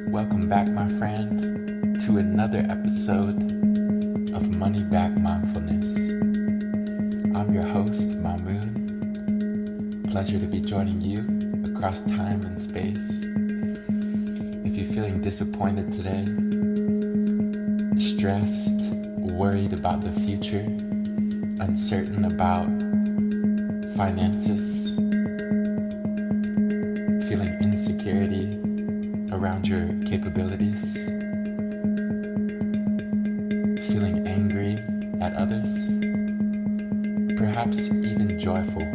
Welcome back, my friend, to another episode of Money Back Mindfulness. I'm your host, Mamoon. Pleasure to be joining you across time and space. If you're feeling disappointed today, stressed, worried about the future, uncertain about finances, feeling insecurity around your capabilities, feeling angry at others, perhaps even joyful,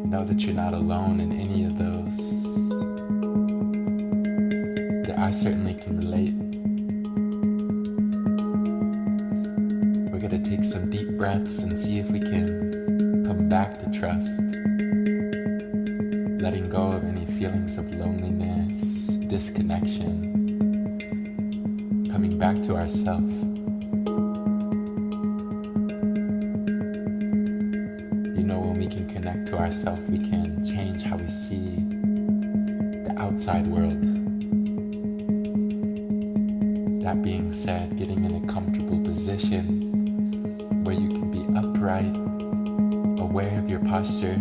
know that you're not alone in any of those, that I certainly can relate. We're going to take some deep breaths and see if we can come back to trust, letting go of any feelings of loneliness, disconnection, coming back to ourselves. You know, when we can connect to ourselves, we can change how we see the outside world. That being said, getting in a comfortable position where you can be upright, aware of your posture,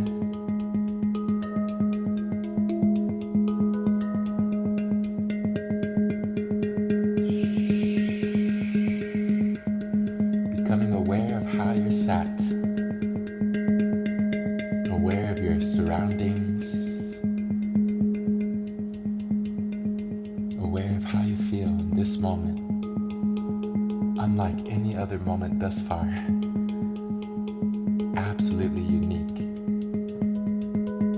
becoming aware of how you're sat, aware of your surroundings, aware of how you feel in this moment, unlike any other moment thus far, absolutely unique,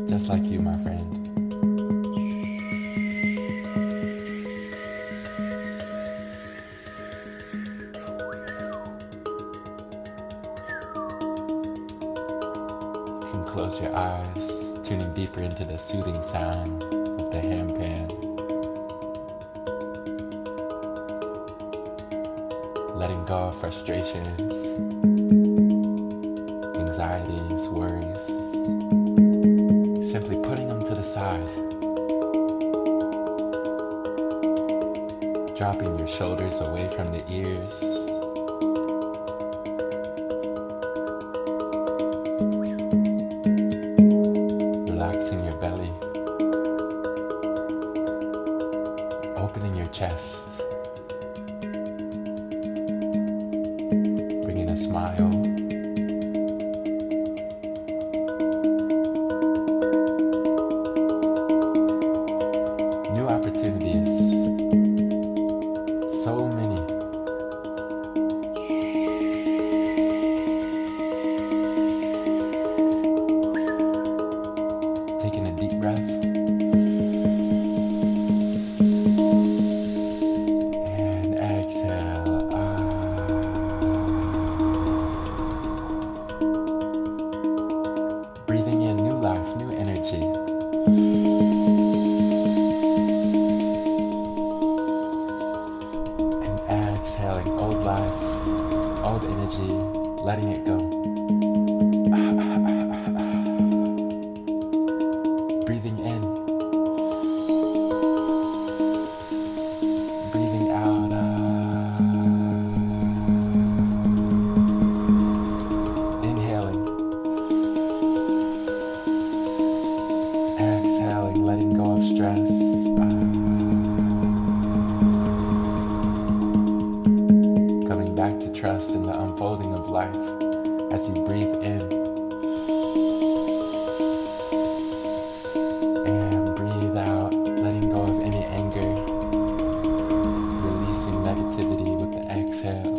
just like you, my friend. You can close your eyes, tuning deeper into the soothing sound of the handpan, letting go of frustrations, anxieties, worries, simply putting them to the side, dropping your shoulders away from the ears, relaxing your belly, opening your chest, bringing a smile, new opportunities, so many. Taking a deep breath and exhale. Breathing in new life, new energy. And exhaling old life, old energy, letting it go. Breathing in, breathing out. Inhaling, exhaling, letting go of stress. Coming back to trust in the unfolding of life as you breathe in. And breathe out, letting go of any anger, releasing negativity with the exhale.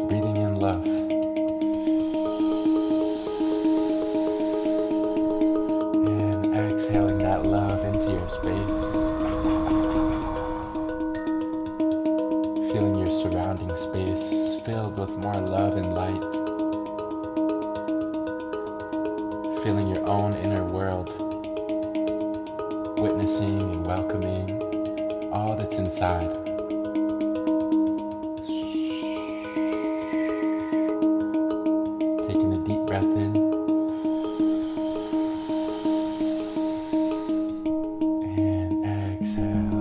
Breathing in love. And exhaling that love into your space. Feeling your surrounding space filled with more love and light. Feeling your own inner world, witnessing and welcoming all that's inside. Taking a deep breath in and exhale.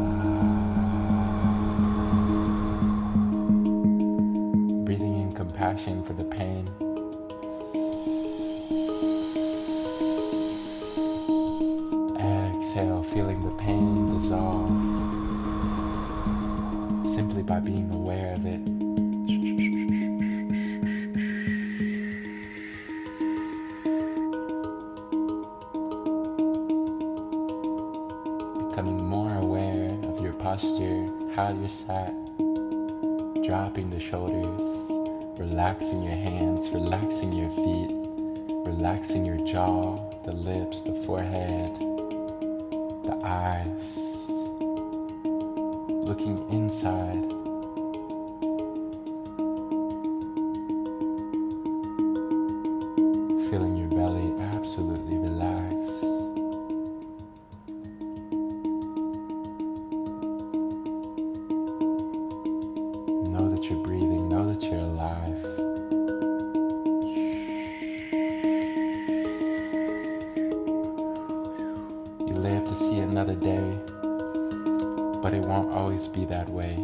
Breathing in compassion for the pain. Exhale, feeling the pain dissolve simply by being aware of it. Becoming more aware of your posture, how you're sat, dropping the shoulders, relaxing your hands, relaxing your feet, relaxing your jaw, the lips, the forehead, the eyes, looking inside. Feeling your belly absolutely relax. Know that you're breathing, know that you're alive. You live to see another day, but it won't always be that way.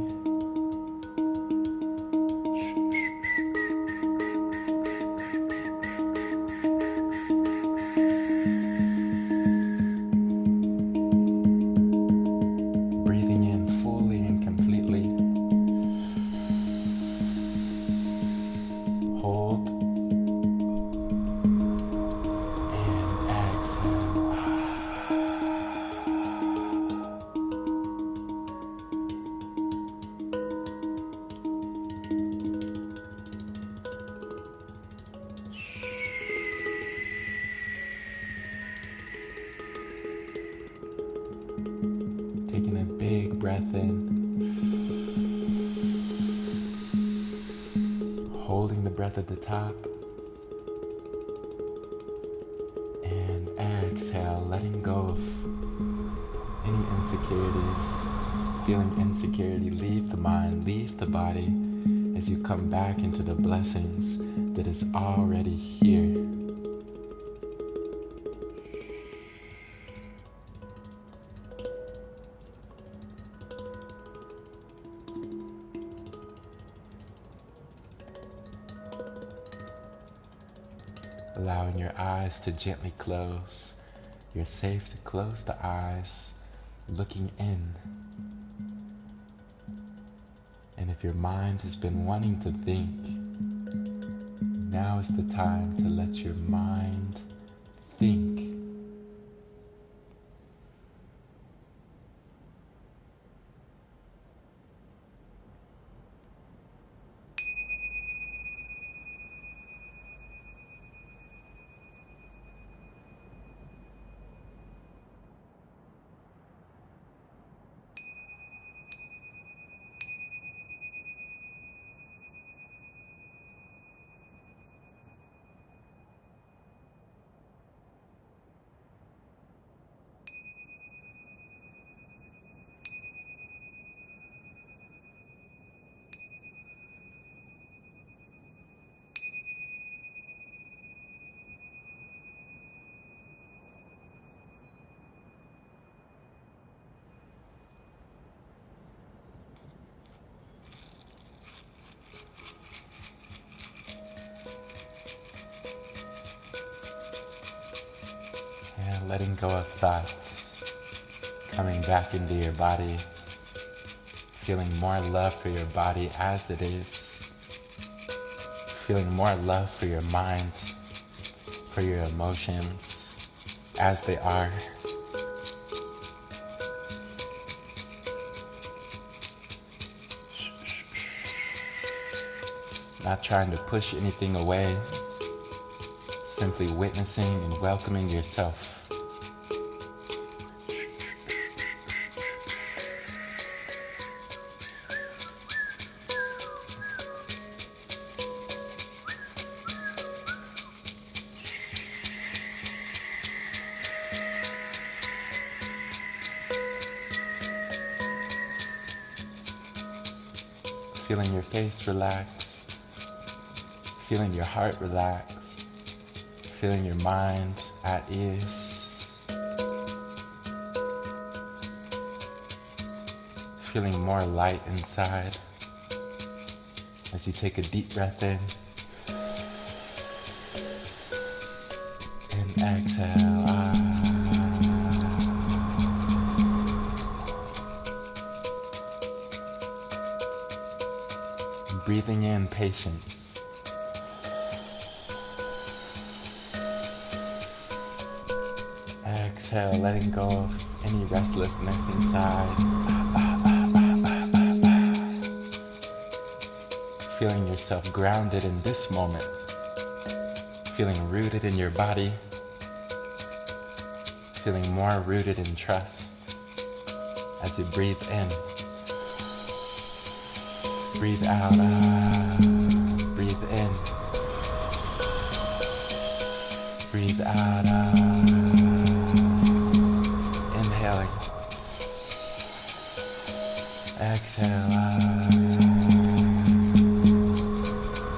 Breathing in fully and completely. Hold and exhale. Taking a big breath in, holding the breath at the top, and exhale, letting go of any insecurities. Feeling insecurity, leave the mind, leave the body as you come back into the blessings that is already here. Allowing your eyes to gently close. You're safe to close the eyes, looking in. And if your mind has been wanting to think, now is the time to let your mind think. And letting go of thoughts, coming back into your body, feeling more love for your body as it is, feeling more love for your mind, for your emotions as they are. not trying to push anything away, simply witnessing and welcoming yourself. Feeling your face relax, feeling your heart relax, feeling your mind at ease, feeling more light inside as you take a deep breath in and exhale. Breathing in patience. Exhale, letting go of any restlessness inside. Feeling yourself grounded in this moment. Feeling rooted in your body. Feeling more rooted in trust as you breathe in. Breathe out, breathe in, breathe out, inhaling, exhale,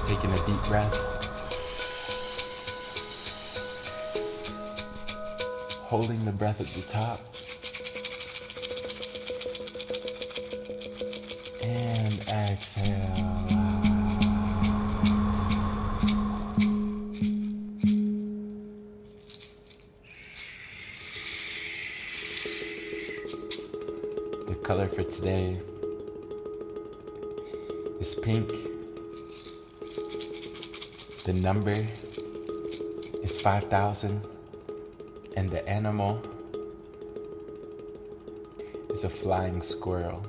taking a deep breath, holding the breath at the top, and exhale. The color for today is pink. The number is 5,000. And the animal is a flying squirrel.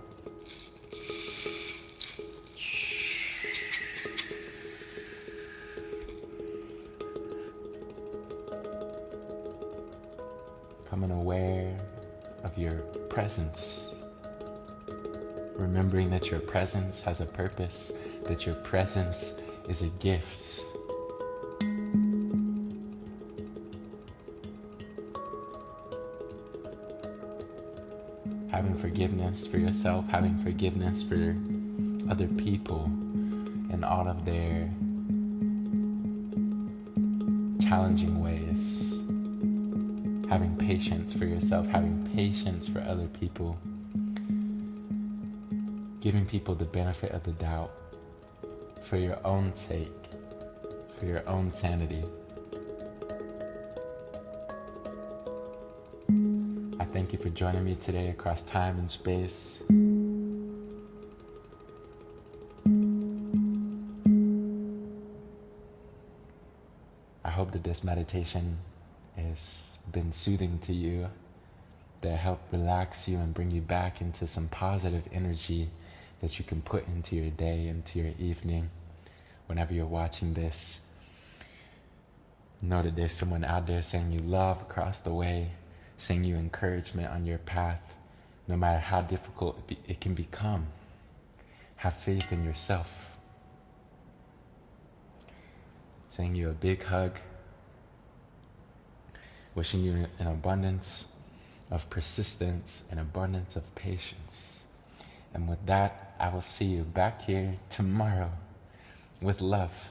Becoming aware of your presence. Remembering that your presence has a purpose, that your presence is a gift. Having forgiveness for yourself, having forgiveness for other people in all of their challenging ways. Having patience for yourself, having patience for other people. Giving people the benefit of the doubt for your own sake, for your own sanity. I thank you for joining me today across time and space. I hope that this meditation has been soothing to you, that helped relax you and bring you back into some positive energy that you can put into your day, into your evening. Whenever you're watching this, know that there's someone out there sending you love across the way, sending you encouragement on your path, no matter how difficult it can become. Have faith in yourself. Sending you a big hug, wishing you an abundance of persistence and abundance of patience. And with that, I will see you back here tomorrow with love.